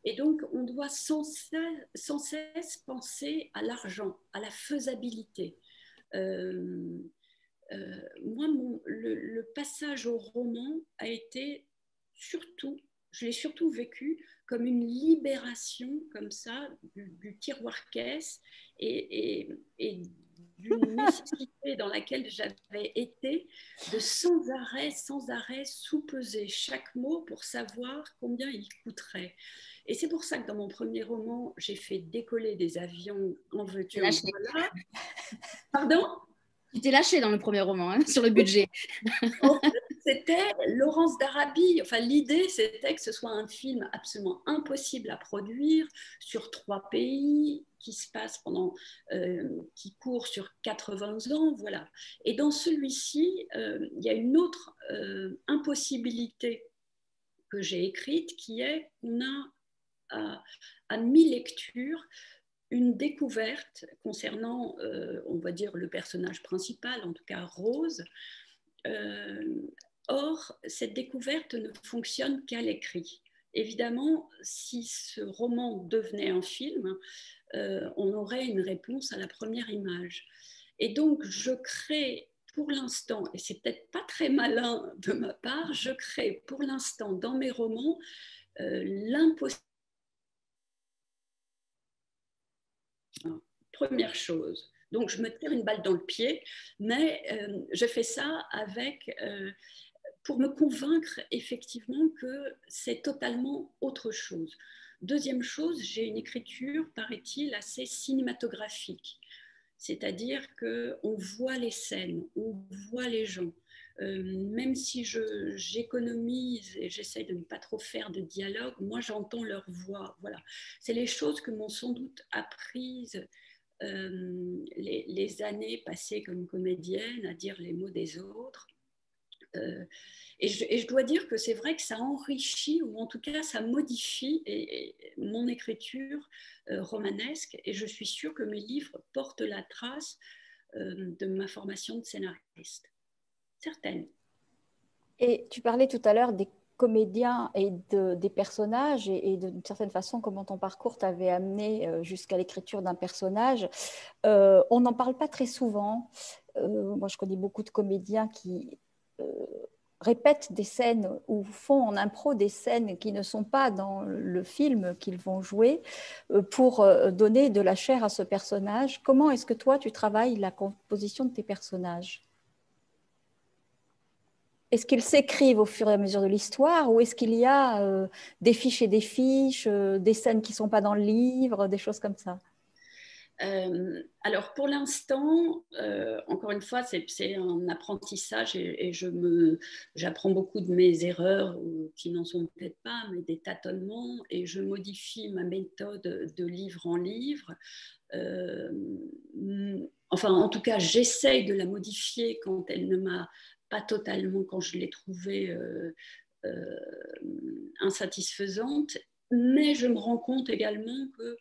Et donc, on doit sans cesse penser à l'argent, à la faisabilité. Moi, le passage au roman a été surtout, je l'ai surtout vécu comme une libération comme ça du tiroir-caisse et d'une nécessité dans laquelle j'avais été de sans arrêt sous-peser chaque mot pour savoir combien il coûterait. Et c'est pour ça que dans mon premier roman, j'ai fait décoller des avions en veux-tu, en voilà. Pardon ? Tu t'es lâché dans le premier roman, hein, sur le budget. En fait, c'était Laurence d'Arabie. Enfin, l'idée, c'était que ce soit un film absolument impossible à produire sur 3 pays, qui se passe qui court sur 80 ans, voilà. Et dans celui-ci, il y a une autre impossibilité que j'ai écrite, qui est qu'on a à mi-lecture une découverte concernant, on va dire, le personnage principal, en tout cas Rose. Or, cette découverte ne fonctionne qu'à l'écrit. Évidemment, si ce roman devenait un film, on aurait une réponse à la première image. Et donc, je crée pour l'instant, et c'est peut-être pas très malin de ma part, je crée pour l'instant dans mes romans l'impossibilité. Première chose. Donc, je me tire une balle dans le pied, mais je fais ça pour me convaincre effectivement que c'est totalement autre chose. Deuxième chose, j'ai une écriture, paraît-il, assez cinématographique. C'est-à-dire qu'on voit les scènes, on voit les gens. Même si j'économise et j'essaie de ne pas trop faire de dialogue, moi j'entends leur voix. Voilà. C'est les choses que m'ont sans doute apprises les années passées comme comédienne à dire les mots des autres. Et je dois dire que c'est vrai que ça enrichit, ou en tout cas ça modifie mon écriture romanesque, et je suis sûre que mes livres portent la trace de ma formation de scénariste. Certaine. Et tu parlais tout à l'heure des comédiens et des personnages, et d'une certaine façon comment ton parcours t'avait amené jusqu'à l'écriture d'un personnage. On n'en parle pas très souvent. Moi, je connais beaucoup de comédiens qui répètent des scènes ou font en impro des scènes qui ne sont pas dans le film qu'ils vont jouer pour donner de la chair à ce personnage. Comment est-ce que toi, tu travailles la composition de tes personnages ? Est-ce qu'ils s'écrivent au fur et à mesure de l'histoire, ou est-ce qu'il y a des fiches et des fiches, des scènes qui ne sont pas dans le livre, des choses comme ça ? Alors pour l'instant, encore une fois, c'est un apprentissage, et j'apprends beaucoup de mes erreurs, qui n'en sont peut-être pas, mais des tâtonnements, et je modifie ma méthode de livre en livre. Enfin, en tout cas, j'essaye de la modifier quand elle ne m'a pas totalement, quand je l'ai trouvée insatisfaisante, mais je me rends compte également que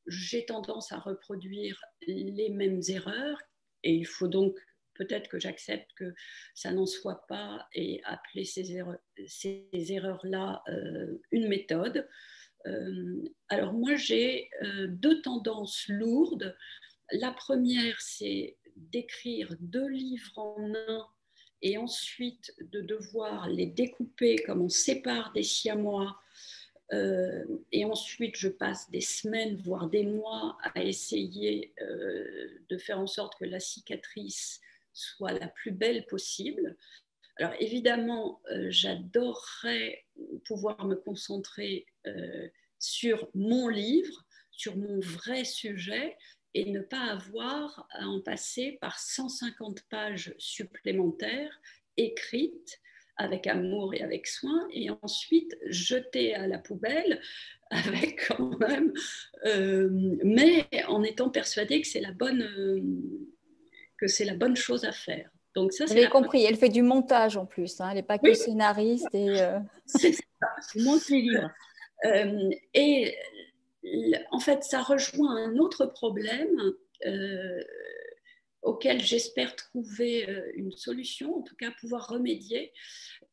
j'ai tendance à reproduire les mêmes erreurs, et il faut donc peut-être que j'accepte que ça n'en soit pas, et appeler ces erreurs-là une méthode. Alors moi, j'ai 2 tendances lourdes. La première, c'est d'écrire 2 livres en un, et ensuite de devoir les découper comme on sépare des siamois. Et ensuite, je passe des semaines, voire des mois, à essayer de faire en sorte que la cicatrice soit la plus belle possible. Alors évidemment, j'adorerais pouvoir me concentrer sur mon livre, sur mon vrai sujet, et ne pas avoir à en passer par 150 pages supplémentaires écrites avec amour et avec soin, et ensuite jeter à la poubelle avec quand même, mais en étant persuadée que c'est la bonne chose à faire. Donc ça, Vous avez compris, elle fait du montage en plus, hein. Elle n'est pas que scénariste. C'est ça. Tu montes les livres. Et en fait, ça rejoint un autre problème auquel j'espère trouver une solution, en tout cas pouvoir remédier,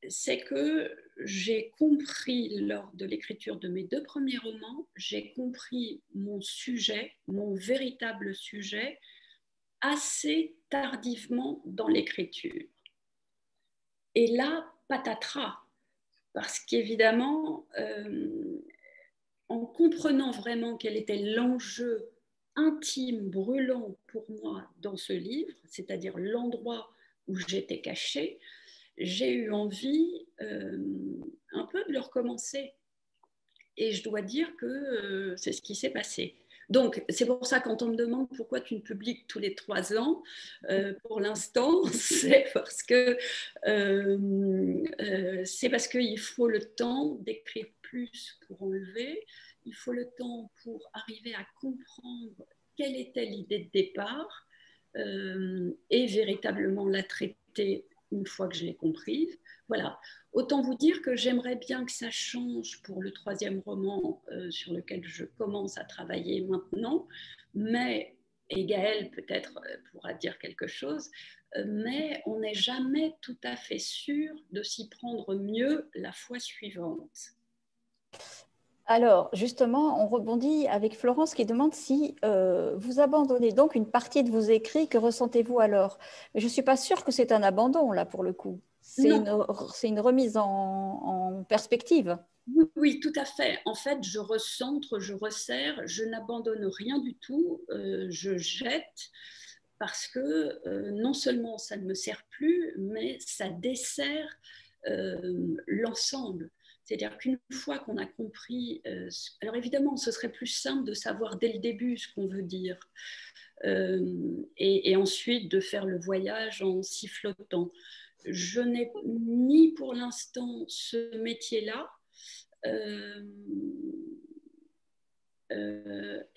c'est que j'ai compris lors de l'écriture de mes 2 premiers romans, j'ai compris mon sujet, mon véritable sujet, assez tardivement dans l'écriture. Et là, patatras, parce qu'évidemment, en comprenant vraiment quel était l'enjeu intime, brûlant pour moi dans ce livre, c'est-à-dire l'endroit où j'étais cachée, j'ai eu envie un peu de le recommencer. Et je dois dire que c'est ce qui s'est passé. Donc, c'est pour ça quand on me demande pourquoi tu ne publies que tous les 3 ans, pour l'instant, c'est parce qu'il faut le temps d'écrire plus pour enlever, il faut le temps pour arriver à comprendre quelle était l'idée de départ et véritablement la traiter une fois que je l'ai comprise. Voilà. Autant vous dire que j'aimerais bien que ça change pour le 3e roman sur lequel je commence à travailler maintenant, mais, et Gaëlle peut-être pourra dire quelque chose, mais on n'est jamais tout à fait sûr de s'y prendre mieux la fois suivante. Alors, justement, on rebondit avec Florence qui demande si vous abandonnez donc une partie de vos écrits, que ressentez-vous alors? Mais je ne suis pas sûre que c'est un abandon, là, pour le coup. C'est une remise en perspective. Oui, oui, tout à fait. En fait, je recentre, je resserre, je n'abandonne rien du tout, je jette parce que non seulement ça ne me sert plus, mais ça dessert l'ensemble. C'est-à-dire qu'une fois qu'on a compris, alors évidemment, ce serait plus simple de savoir dès le début ce qu'on veut dire et ensuite de faire le voyage en sifflotant. Je n'ai ni pour l'instant ce métier-là,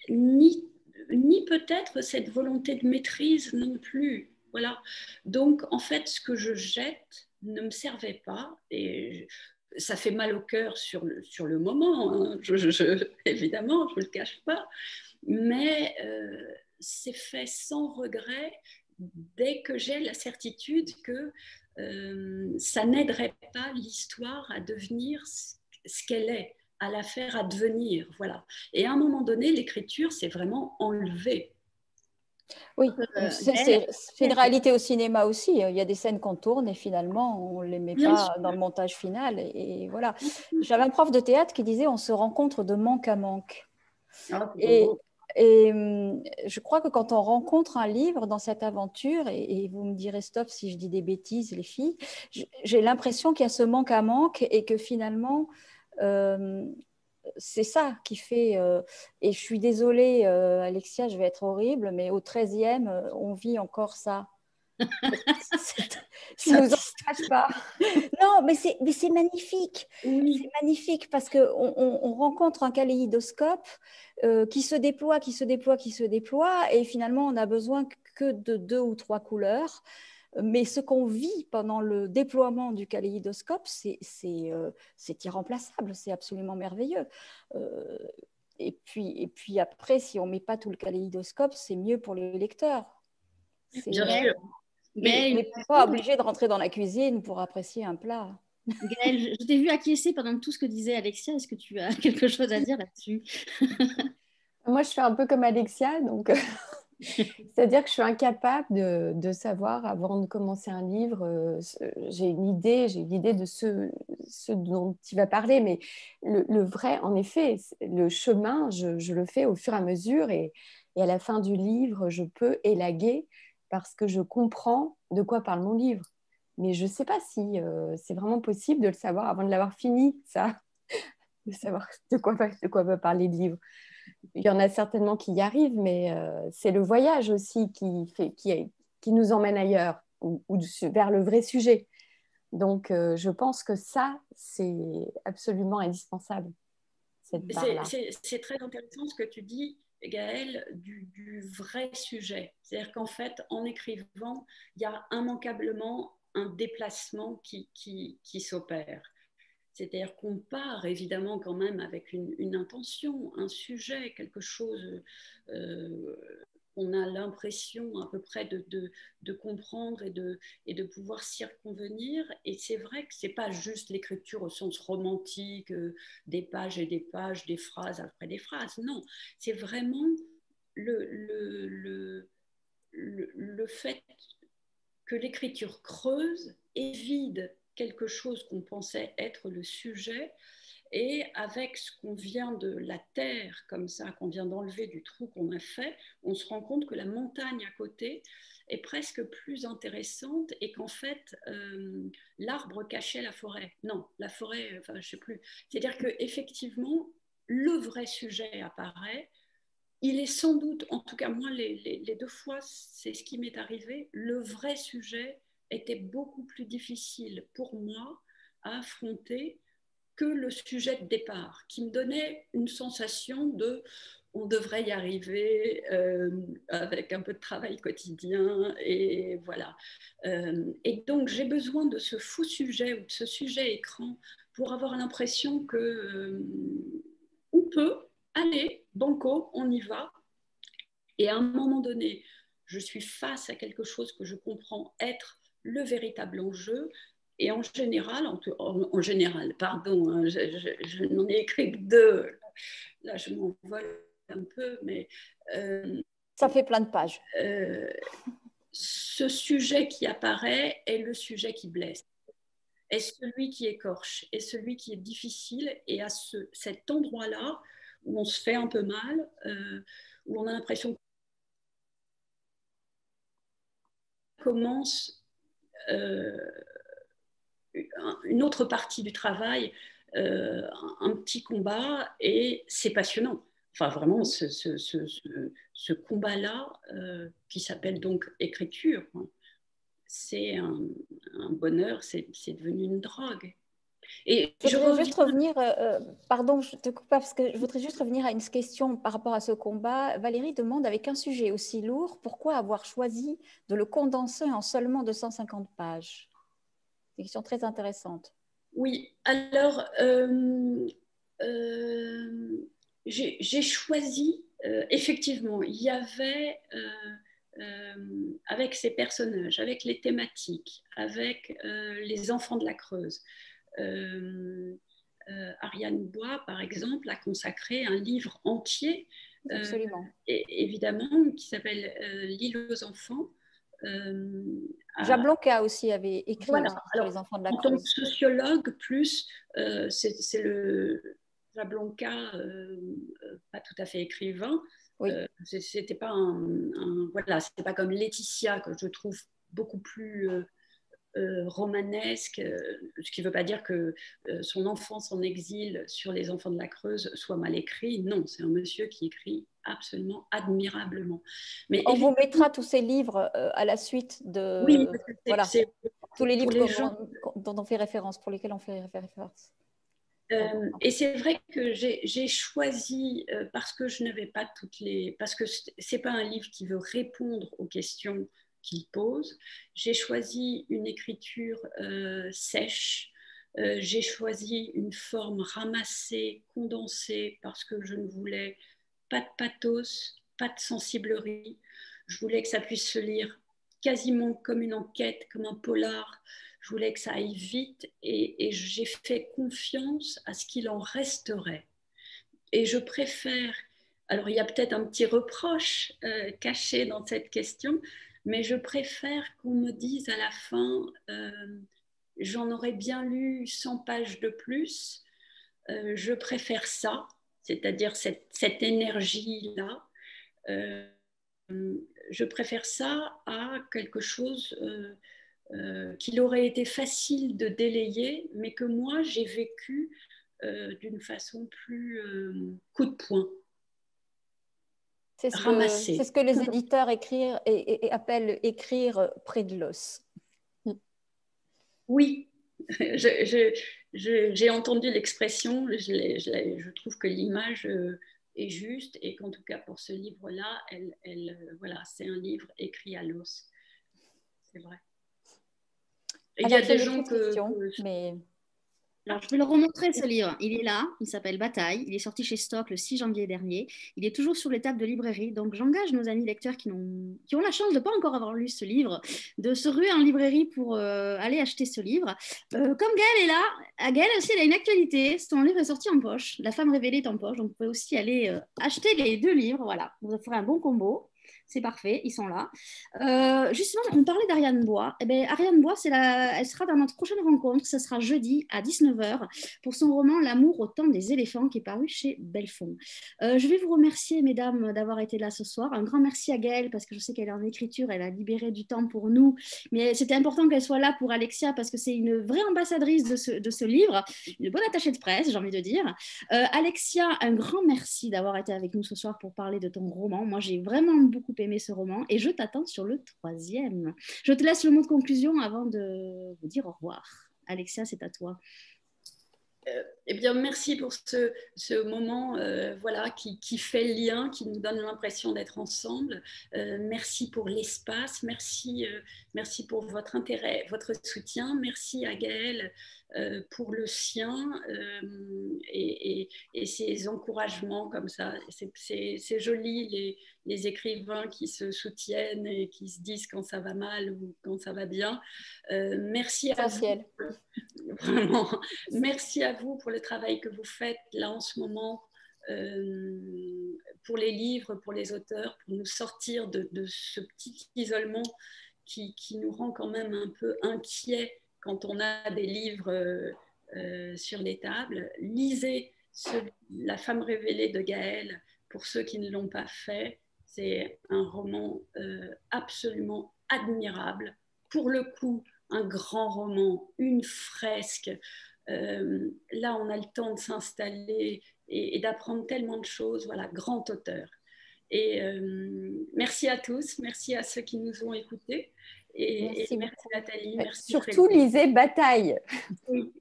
ni peut-être cette volonté de maîtrise non plus. Voilà. Donc, en fait, ce que je jette ne me servait pas et ça fait mal au cœur sur le moment, hein. Évidemment, je ne le cache pas, mais c'est fait sans regret dès que j'ai la certitude que ça n'aiderait pas l'histoire à devenir ce qu'elle est, à la faire advenir. Voilà. Et à un moment donné, l'écriture, c'est vraiment enlevé. Oui, c'est une réalité au cinéma aussi. Il y a des scènes qu'on tourne et finalement, on ne les met pas dans le montage final. Et voilà. J'avais un prof de théâtre qui disait on se rencontre de manque à manque. Et je crois que quand on rencontre un livre dans cette aventure, et vous me direz stop si je dis des bêtises, les filles, j'ai l'impression qu'il y a ce manque à manque et que finalement, c'est ça qui fait, et je suis désolée Alexia, je vais être horrible, mais au 13e, on vit encore ça. Ça vous encourage pas? Non, mais c'est magnifique. Oui. C'est magnifique parce qu'on rencontre un kaléidoscope qui se déploie, qui se déploie, qui se déploie, et finalement, on n'a besoin que de 2 ou 3 couleurs. Mais ce qu'on vit pendant le déploiement du kaléidoscope, c'est irremplaçable, c'est absolument merveilleux. Et puis après, si on ne met pas tout le kaléidoscope, c'est mieux pour le lecteur. Bien sûr. Mais on n'est pas obligé de rentrer dans la cuisine pour apprécier un plat. Gaëlle, je t'ai vu acquiescer pendant tout ce que disait Alexia. Est-ce que tu as quelque chose à dire là-dessus? Moi, je fais un peu comme Alexia, donc c'est-à-dire que je suis incapable de savoir avant de commencer un livre. J'ai une idée de ce dont tu vas parler, mais le vrai, en effet, le chemin, je le fais au fur et à mesure, et à la fin du livre, je peux élaguer parce que je comprends de quoi parle mon livre. Mais je ne sais pas si c'est vraiment possible de le savoir avant de l'avoir fini, ça, de savoir de quoi va parler le livre. Il y en a certainement qui y arrivent, mais c'est le voyage aussi qui nous emmène ailleurs ou vers le vrai sujet. Donc, je pense que ça, c'est absolument indispensable, cette part-là. C'est très intéressant ce que tu dis, Gaëlle, du vrai sujet. C'est-à-dire qu'en fait, en écrivant, il y a immanquablement un déplacement qui s'opère. C'est-à-dire qu'on part évidemment quand même avec une intention, un sujet, quelque chose on a l'impression à peu près de comprendre et de pouvoir s'y reconvenir. Et c'est vrai que ce n'est pas juste l'écriture au sens romantique, des pages et des pages, des phrases après des phrases. Non, c'est vraiment le fait que l'écriture creuse et vide quelque chose qu'on pensait être le sujet, et avec ce qu'on vient de la terre, comme ça, qu'on vient d'enlever du trou qu'on a fait, on se rend compte que la montagne à côté est presque plus intéressante et qu'en fait, l'arbre cachait la forêt. Non, la forêt, enfin, je ne sais plus. C'est-à-dire qu'effectivement, le vrai sujet apparaît. Il est sans doute, en tout cas moi, les 2 fois, c'est ce qui m'est arrivé, le vrai sujet était beaucoup plus difficile pour moi à affronter que le sujet de départ, qui me donnait une sensation de on devrait y arriver avec un peu de travail quotidien, et voilà. Et donc j'ai besoin de ce faux sujet ou de ce sujet écran pour avoir l'impression que on peut aller, banco, on y va. Et à un moment donné, je suis face à quelque chose que je comprends être le véritable enjeu. Et en général, en général, pardon, hein, je n'en ai écrit que 2. Là, je m'envole un peu, mais ça fait plein de pages. Ce sujet qui apparaît est le sujet qui blesse, est celui qui écorche, est celui qui est difficile. Et à cet endroit-là où on se fait un peu mal, où on a l'impression que commence une autre partie du travail, un petit combat, et c'est passionnant. Enfin, vraiment, ce combat-là, qui s'appelle donc écriture, c'est un bonheur, c'est devenu une drogue. Et je voudrais juste revenir, pardon, je te coupe pas, parce que je voudrais juste revenir à une question par rapport à ce combat. Valérie demande, avec un sujet aussi lourd, pourquoi avoir choisi de le condenser en seulement 250 pages? C'est une question très intéressante. Oui, alors, j'ai choisi, effectivement, il y avait, avec ces personnages, avec les thématiques, avec les enfants de la Creuse, Ariane Bois, par exemple, a consacré un livre entier, évidemment, qui s'appelle L'île aux enfants. Jablonka aussi avait écrit sur les enfants de la Creuse. En tant que sociologue, plus, c'est le Jablonka, pas tout à fait écrivain. Oui. C'était pas voilà, c'était pas comme Laetitia, que je trouve beaucoup plus romanesque, ce qui ne veut pas dire que son enfance en exil sur les enfants de la Creuse soit mal écrit. Non, c'est un monsieur qui écrit absolument admirablement. Mais on vous mettra tous ces livres à la suite de voilà, tous les livres dont on fait référence, pour lesquels on fait référence. Et c'est vrai que j'ai choisi, parce que je n'avais pas parce que c'est pas un livre qui veut répondre aux questions qu'il pose. J'ai choisi une écriture sèche. J'ai choisi une forme ramassée, condensée, parce que je ne voulais pas de pathos, pas de sensiblerie. Je voulais que ça puisse se lire quasiment comme une enquête, comme un polar. Je voulais que ça aille vite, et j'ai fait confiance à ce qu'il en resterait. Et je préfère, alors il y a peut-être un petit reproche caché dans cette question, mais je préfère qu'on me dise à la fin, j'en aurais bien lu 100 pages de plus. Je préfère ça, c'est-à-dire cette énergie-là. Je préfère ça à quelque chose qu'il aurait été facile de délayer, mais que moi j'ai vécu d'une façon plus coup de poing. C'est ce que les éditeurs appellent écrire près de l'os. Oui, j'ai entendu l'expression, je trouve que l'image est juste, et qu'en tout cas pour ce livre-là, voilà, c'est un livre écrit à l'os. C'est vrai. Il y a des gens mais... Alors, je vais le remontrer, ce livre. Il est là, il s'appelle Bataille. Il est sorti chez Stock le 6 janvier dernier. Il est toujours sur les tables de librairie. Donc, j'engage nos amis lecteurs qui ont la chance de ne pas encore avoir lu ce livre, de se ruer en librairie pour aller acheter ce livre. Comme Gaëlle est là, Gaëlle aussi, elle a une actualité. Son livre est sorti en poche. La femme révélée est en poche. Donc, vous pouvez aussi aller acheter les 2 livres. Voilà, vous ferez un bon combo. C'est parfait, ils sont là. Justement, on parlait d'Ariane Bois. Eh bien, Ariane Bois, elle sera dans notre prochaine rencontre. Ce sera jeudi à 19h pour son roman L'amour au temps des éléphants qui est paru chez Belfond. Je vais vous remercier, mesdames, d'avoir été là ce soir. Un grand merci à Gaëlle parce que je sais qu'elle est en écriture. Elle a libéré du temps pour nous. Mais c'était important qu'elle soit là pour Alexia parce que c'est une vraie ambassadrice de ce livre. Une bonne attachée de presse, j'ai envie de dire. Alexia, un grand merci d'avoir été avec nous ce soir pour parler de ton roman. Moi, j'ai vraiment beaucoup aimé ce roman et je t'attends sur le 3e. Je te laisse le mot de conclusion avant de vous dire au revoir. Alexia, c'est à toi. Eh bien, merci pour ce moment voilà, qui fait le lien, qui nous donne l'impression d'être ensemble. Merci pour l'espace, merci pour votre intérêt, votre soutien. Merci à Gaëlle pour le sien et ses encouragements comme ça. C'est joli les écrivains qui se soutiennent et qui se disent quand ça va mal ou quand ça va bien. Merci à vous. Vraiment, merci à vous pour le travail que vous faites là en ce moment pour les livres, pour les auteurs, pour nous sortir de ce petit isolement qui nous rend quand même un peu inquiets quand on a des livres sur les tables. Lisez La femme révélée de Gaëlle pour ceux qui ne l'ont pas fait. C'est un roman absolument admirable. Pour le coup, un grand roman, une fresque. Là, on a le temps de s'installer et d'apprendre tellement de choses. Voilà, grand auteur. Et merci à tous, merci à ceux qui nous ont écoutés. Et merci Nathalie. Merci surtout, lisez Bataille. Oui.